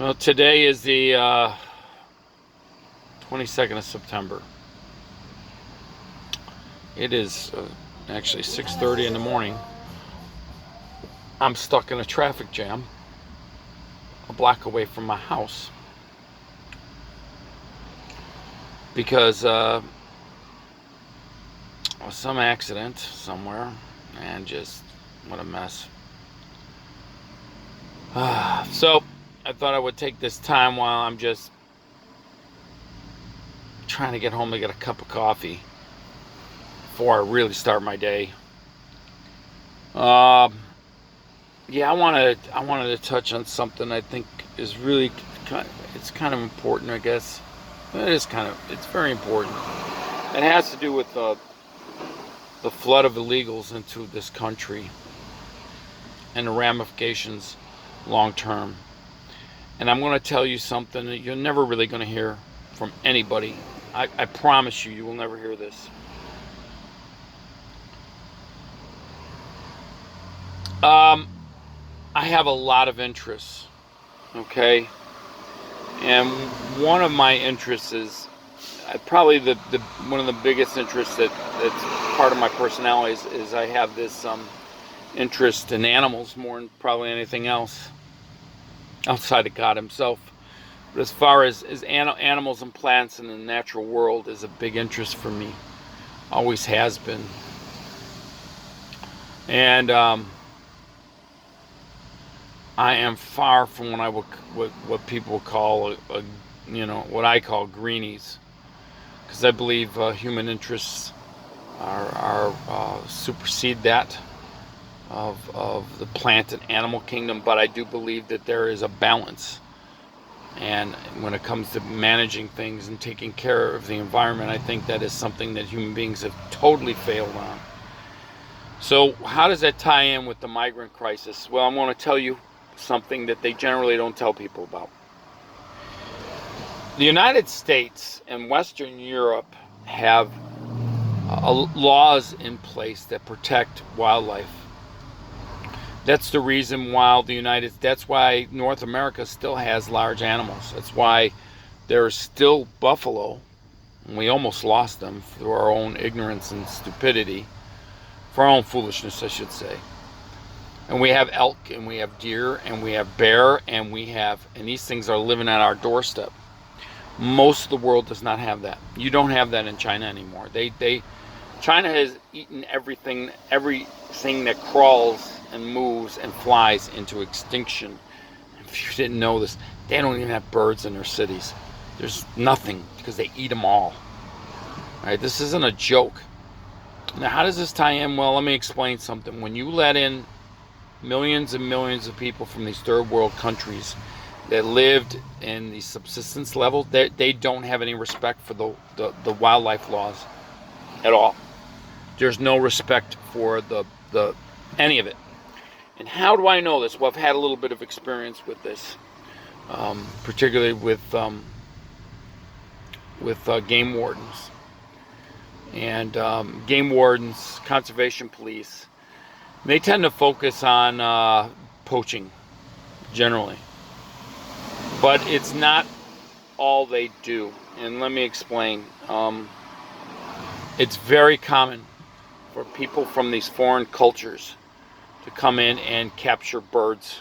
Well, today is the 22nd of September. It is actually 6:30 in the morning. I'm stuck in a traffic jam a block away from my house because some accident somewhere, and just what a mess. So I thought I would take this time while I'm just trying to get home to get a cup of coffee before I really start my day. Yeah, I wanted to touch on something I think is really it's kind of important, I guess. It's very important. It has to do with the flood of illegals into this country and the ramifications long term. And I'm going to tell you something that you're never really going to hear from anybody. I promise you, you will never hear this. I have a lot of interests, okay? And one of my interests is probably the one of the biggest interests that's part of my personality is I have this interest in animals more than probably anything else outside of God himself. But as far as animals and plants in the natural world is a big interest for me. Always has been. And I am far from what people call what I call greenies, because I believe human interests are supersede that of the plant and animal kingdom. But I do believe that there is a balance, and when it comes to managing things and taking care of the environment, I think that is something that human beings have totally failed on. So how does that tie in with the migrant crisis? Well, I'm going to tell you something that they generally don't tell people about. The United States and Western Europe have laws in place that protect wildlife. That's the reason why that's why North America still has large animals. That's why there's still buffalo, and we almost lost them through our own ignorance and stupidity, for our own foolishness, I should say. And we have elk, and we have deer, and we have bear, and these things are living at our doorstep. Most of the world does not have that. You don't have that in China anymore. China has eaten everything that crawls and moves and flies into extinction. If you didn't know this, they don't even have birds in their cities. There's nothing, because they eat them all. All right, this isn't a joke. Now, how does this tie in? Well, let me explain something. When you let in millions and millions of people from these third world countries that lived in the subsistence level, they don't have any respect for the wildlife laws at all. There's no respect for the any of it. And how do I know this? Well, I've had a little bit of experience with this, particularly with game wardens and game wardens, conservation police. They tend to focus on poaching, generally. But it's not all they do. And let me explain. It's very common for people from these foreign cultures to come in and capture birds,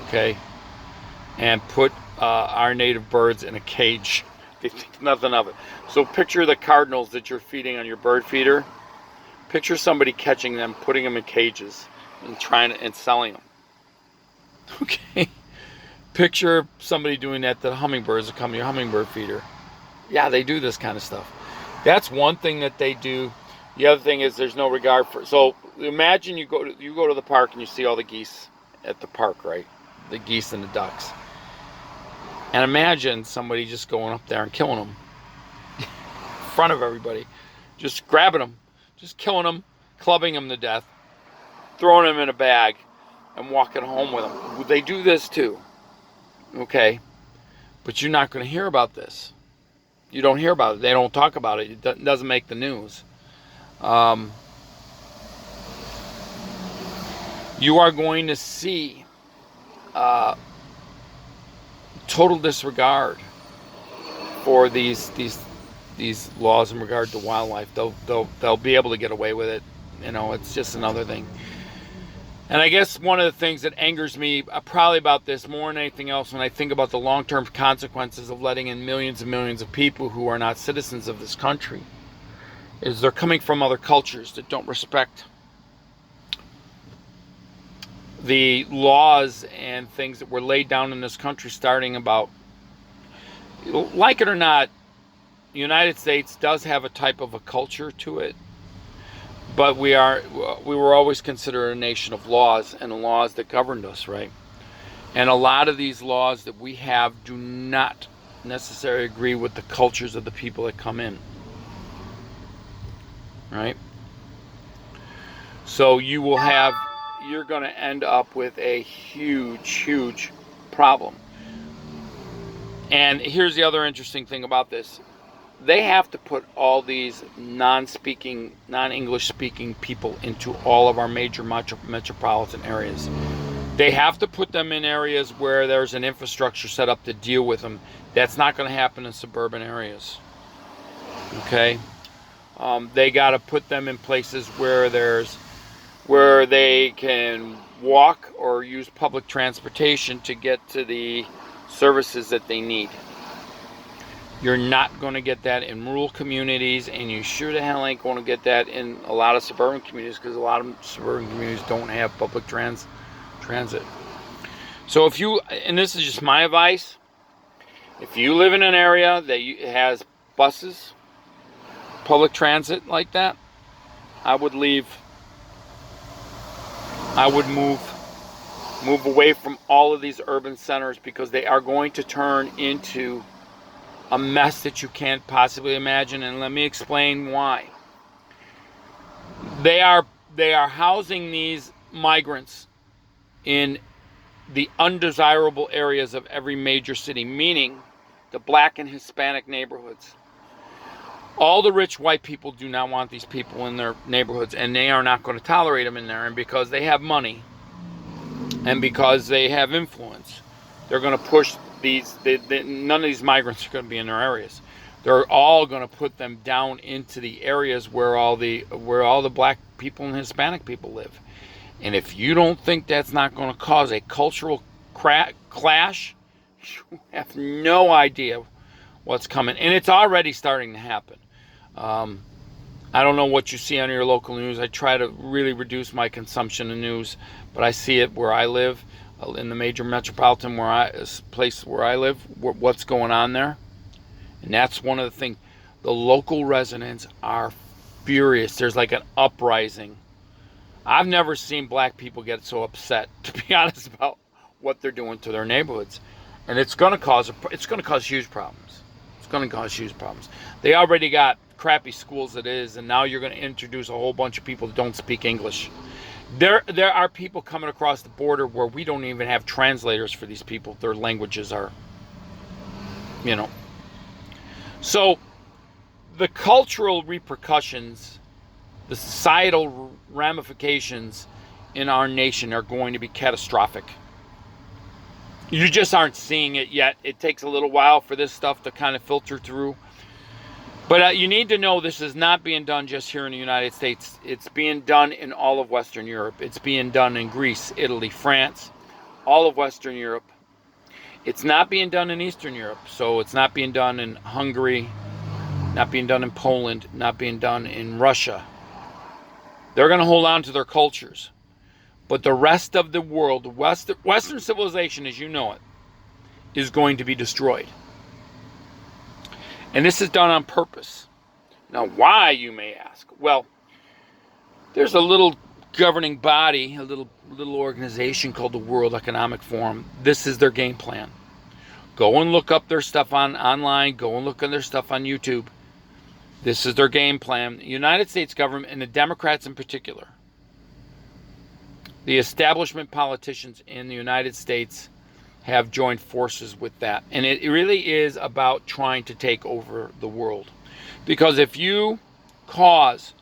okay? And put our native birds in a cage. They think nothing of it. So picture the cardinals that you're feeding on your bird feeder. Picture somebody catching them, putting them in cages, and selling them. Okay. Picture somebody doing that to the hummingbirds that come to your hummingbird feeder. Yeah, they do this kind of stuff. That's one thing that they do. The other thing is there's no regard for. So imagine you go to the park and you see all the geese at the park, right? The geese and the ducks. And imagine somebody just going up there and killing them in front of everybody, just grabbing them. Just killing them, clubbing them to death, throwing them in a bag, and walking home with them. They do this too, okay? But you're not going to hear about this. You don't hear about it. They don't talk about it. It doesn't make the news. You are going to see total disregard for these laws in regard to wildlife. They'll be able to get away with it. It's just another thing. And I guess one of the things that angers me probably about this more than anything else, when I think about the long-term consequences of letting in millions and millions of people who are not citizens of this country, is they're coming from other cultures that don't respect the laws and things that were laid down in this country, starting about, like it or not, the United States does have a type of a culture to it. But we were always considered a nation of laws and laws that governed us, right? And a lot of these laws that we have do not necessarily agree with the cultures of the people that come in, right? So you're going to end up with a huge, huge problem. And here's the other interesting thing about this. They have to put all these non-English speaking people into all of our major metropolitan areas. They have to put them in areas where there's an infrastructure set up to deal with them. That's not going to happen in suburban areas. Okay? They got to put them in places where they can walk or use public transportation to get to the services that they need. You're not going to get that in rural communities, and you sure the hell ain't going to get that in a lot of suburban communities, because a lot of suburban communities don't have public transit. So and this is just my advice, if you live in an area that has buses, public transit like that, I would leave. I would move away from all of these urban centers, because they are going to turn into a mess that you can't possibly imagine. And let me explain why. They are housing these migrants in the undesirable areas of every major city, meaning the Black and Hispanic neighborhoods. All the rich white people do not want these people in their neighborhoods, and they are not going to tolerate them in there. And because they have money and because they have influence, they're going to push none of these migrants are going to be in their areas. They're all going to put them down into the areas where all the Black people and Hispanic people live. And if you don't think that's not going to cause a cultural clash, you have no idea what's coming. And it's already starting to happen. I don't know what you see on your local news. I try to really reduce my consumption of news, but I see it where I live. In the major metropolitan place where I live, what's going on there. And that's one of the things. The local residents are furious. There's like an uprising. I've never seen Black people get so upset, to be honest, about what they're doing to their neighborhoods. And it's going to cause huge problems. It's going to cause huge problems. They already got crappy schools as it is, and now you're going to introduce a whole bunch of people that don't speak English. There are people coming across the border where we don't even have translators for these people. Their languages are, So the cultural repercussions, the societal ramifications in our nation are going to be catastrophic. You just aren't seeing it yet. It takes a little while for this stuff to kind of filter through. But you need to know this is not being done just here in the United States. It's being done in all of Western Europe. It's being done in Greece, Italy, France, all of Western Europe. It's not being done in Eastern Europe. So it's not being done in Hungary, not being done in Poland, not being done in Russia. They're going to hold on to their cultures. But the rest of the world, Western civilization as you know it, is going to be destroyed. And this is done on purpose. Now, why, you may ask? Well, there's a little governing body, a little organization called the World Economic Forum. This is their game plan. Go and look up their stuff online. Go and look at their stuff on YouTube. This is their game plan. The United States government, and the Democrats in particular, the establishment politicians in the United States have joined forces with that. And it really is about trying to take over the world. Because if you cause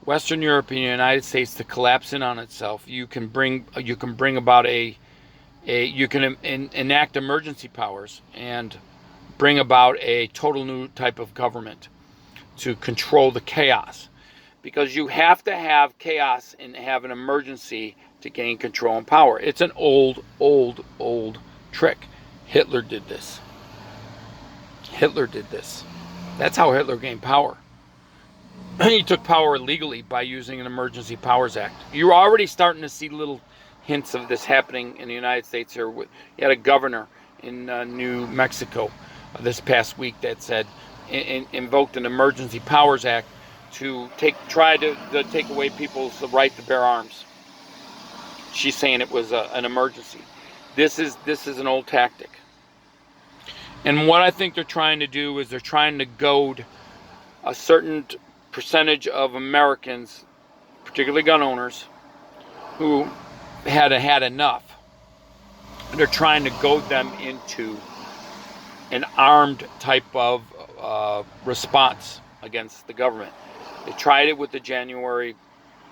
Western Europe and the United States to collapse in on itself, you can bring about a you can enact emergency powers and bring about a total new type of government to control the chaos. Because you have to have chaos and have an emergency to gain control and power. It's an old trick. Hitler did this. Hitler did this. That's how Hitler gained power. He took power illegally by using an Emergency Powers Act. You're already starting to see little hints of this happening in the United States here. You had a governor in New Mexico this past week that said, invoked an Emergency Powers Act to try to take away people's right to bear arms. She's saying it was an emergency. This is an old tactic. And what I think they're trying to do is they're trying to goad a certain percentage of Americans, particularly gun owners, who had enough. And they're trying to goad them into an armed type of response against the government. They tried it with the January,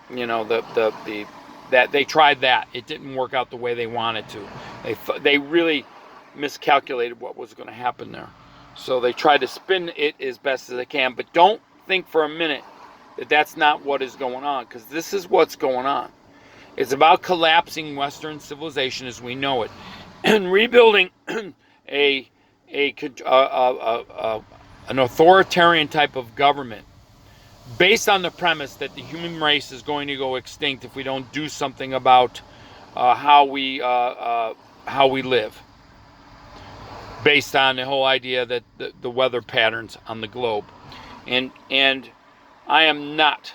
that they tried that. It didn't work out the way they wanted to. They really miscalculated what was going to happen there. So they tried to spin it as best as they can. But don't think for a minute that that's not what is going on, because this is what's going on. It's about collapsing Western civilization as we know it and rebuilding an authoritarian type of government based on the premise that the human race is going to go extinct if we don't do something about how we live, based on the whole idea that the weather patterns on the globe. And I am not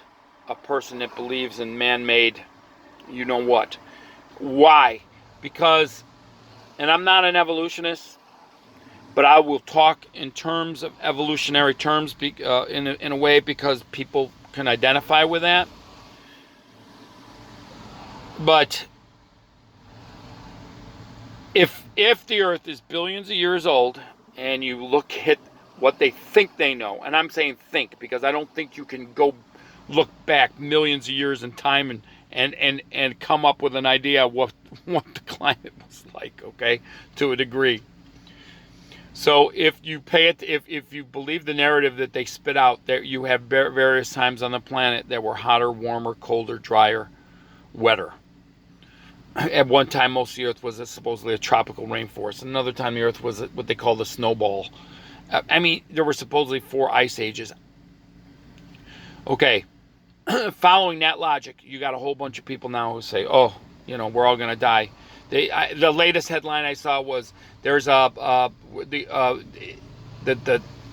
a person that believes in man-made you know what. Why? Because, and I'm not an evolutionist, but I will talk in terms of evolutionary terms in a way because people can identify with that. But if the Earth is billions of years old and you look at what they think they know, and I'm saying think because I don't think you can go look back millions of years in time and come up with an idea of what the climate was like, okay, to a degree. So if you if you believe the narrative that they spit out, that you have various times on the planet that were hotter, warmer, colder, drier, wetter. At one time, most of the Earth was supposedly a tropical rainforest. Another time, the Earth was what they call the snowball. I mean, there were supposedly 4 ice ages. Okay, following that logic, you got a whole bunch of people now who say, "Oh, we're all going to die." The latest headline I saw was there's the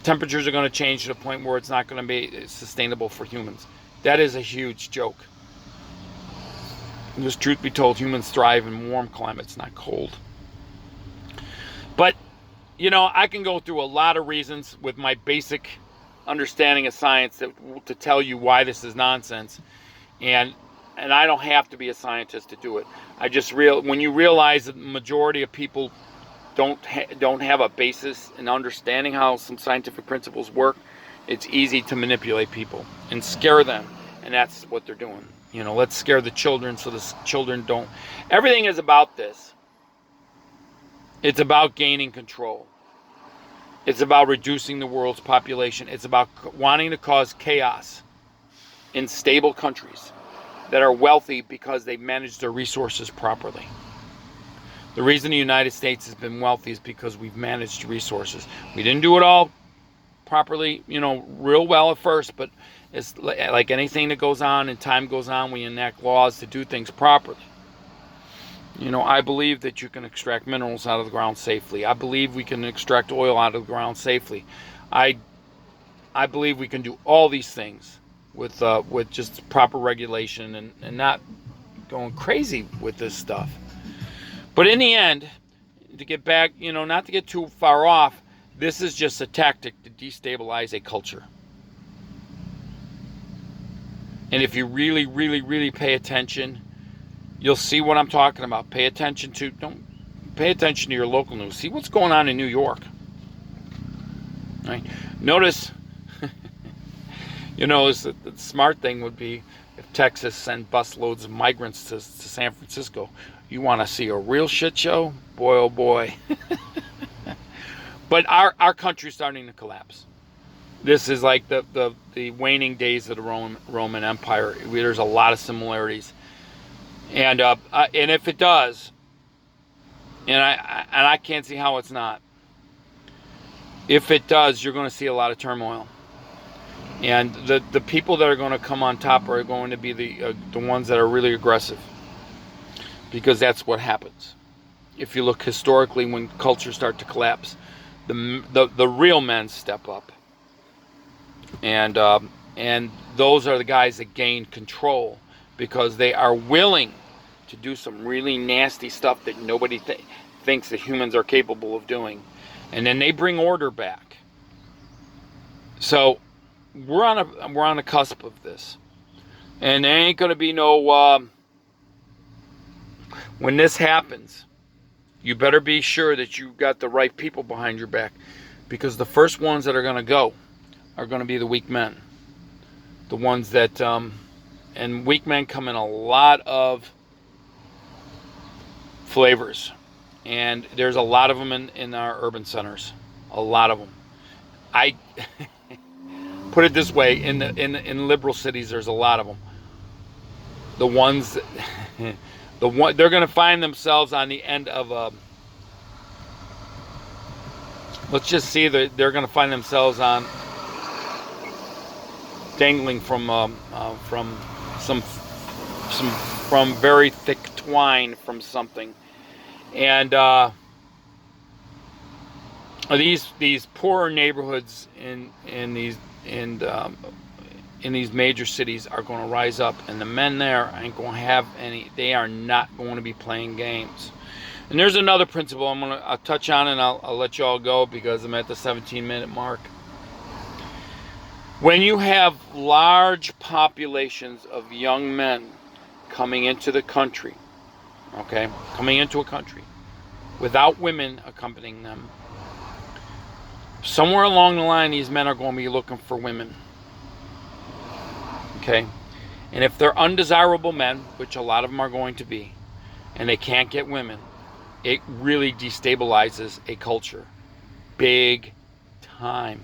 temperatures are going to change to the point where it's not going to be sustainable for humans. That is a huge joke. Because truth be told, humans thrive in warm climates, not cold. But, I can go through a lot of reasons with my basic understanding of science to tell you why this is nonsense. And I don't have to be a scientist to do it. I just when you realize that the majority of people don't have a basis in understanding how some scientific principles work, it's easy to manipulate people and scare them. And that's what they're doing. Let's scare the children so the children don't. Everything is about this. It's about gaining control. It's about reducing the world's population. It's about wanting to cause chaos in stable countries that are wealthy because they've managed their resources properly. The reason the United States has been wealthy is because we've managed resources. We didn't do it all properly, real well at first, but it's like anything that goes on and time goes on, we enact laws to do things properly. I believe that you can extract minerals out of the ground safely. I believe we can extract oil out of the ground safely. I believe we can do all these things with just proper regulation and not going crazy with this stuff. But in the end, to get back, not to get too far off, this is just a tactic to destabilize a culture. And if you really, really, really pay attention, you'll see what I'm talking about. Pay attention to your local news. See what's going on in New York. Right? Notice, the smart thing would be if Texas sent busloads of migrants to San Francisco. You want to see a real shit show? Boy, oh boy. But our country's starting to collapse. This is like the waning days of the Roman Empire. There's a lot of similarities. And if it does, and I can't see how it's not, if it does, you're going to see a lot of turmoil. And the people that are going to come on top are going to be the ones that are really aggressive. Because that's what happens. If you look historically, when cultures start to collapse, the real men step up. And those are the guys that gain control because they are willing to do some really nasty stuff that nobody thinks that humans are capable of doing. And then they bring order back. So we're on a cusp of this. And there ain't going to be no... when this happens, you better be sure that you've got the right people behind your back. Because the first ones that are going to go are going to be the weak men. The ones that... and weak men come in a lot of flavors. And there's a lot of them in our urban centers. A lot of them. I put it this way, in liberal cities, there's a lot of them. The ones that, they're going to find themselves on the end of a... Let's just see that they're going to find themselves on dangling from very thick twine from something. And these poorer neighborhoods in these major cities are going to rise up, and the men there ain't going to have any. They are not going to be playing games. And there's another principle I'll touch on, and I'll let you all go because I'm at the 17-minute mark. When you have large populations of young men coming into the country, okay, coming into a country without women accompanying them, somewhere along the line, these men are going to be looking for women. Okay? And if they're undesirable men, which a lot of them are going to be, and they can't get women, it really destabilizes a culture. Big time.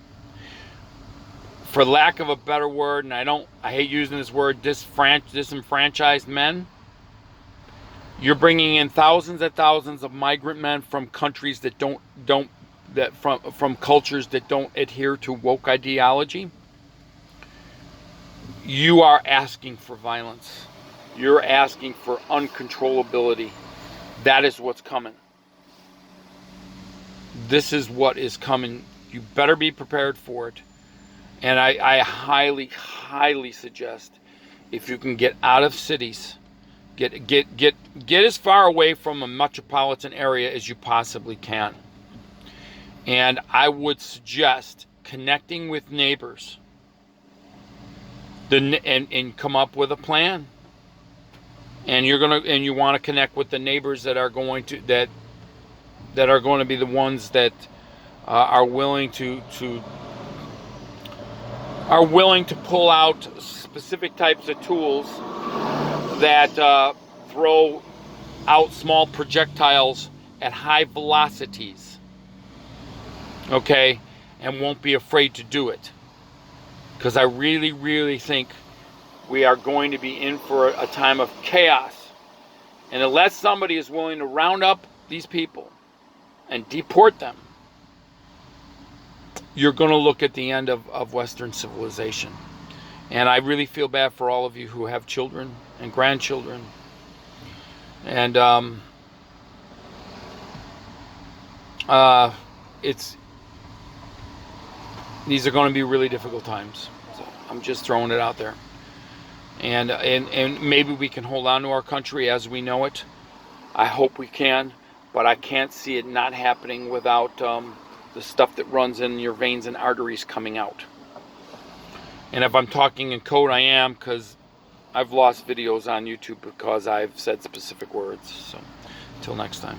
For lack of a better word, and I hate using this word, disenfranchised men, you're bringing in thousands and thousands of migrant men from countries that from cultures that don't adhere to woke ideology. You are asking for violence. You're asking for uncontrollability. That is what's coming. This is what is coming. You better be prepared for it. And I highly, highly suggest, if you can get out of cities, get as far away from a metropolitan area as you possibly can. And I would suggest connecting with neighbors and come up with a plan. And you want to connect with the neighbors that are going to be the ones that are willing to pull out specific types of tools that throw out small projectiles at high velocities. Okay, and won't be afraid to do it, because I really, really think we are going to be in for a time of chaos. And unless somebody is willing to round up these people and deport them, you're going to look at the end of Western civilization. And I really feel bad for all of you who have children and grandchildren. And these are going to be really difficult times. So I'm just throwing it out there. And maybe we can hold on to our country as we know it. I hope we can, but I can't see it not happening without the stuff that runs in your veins and arteries coming out. And if I'm talking in code, I am, because I've lost videos on YouTube because I've said specific words. So, until next time.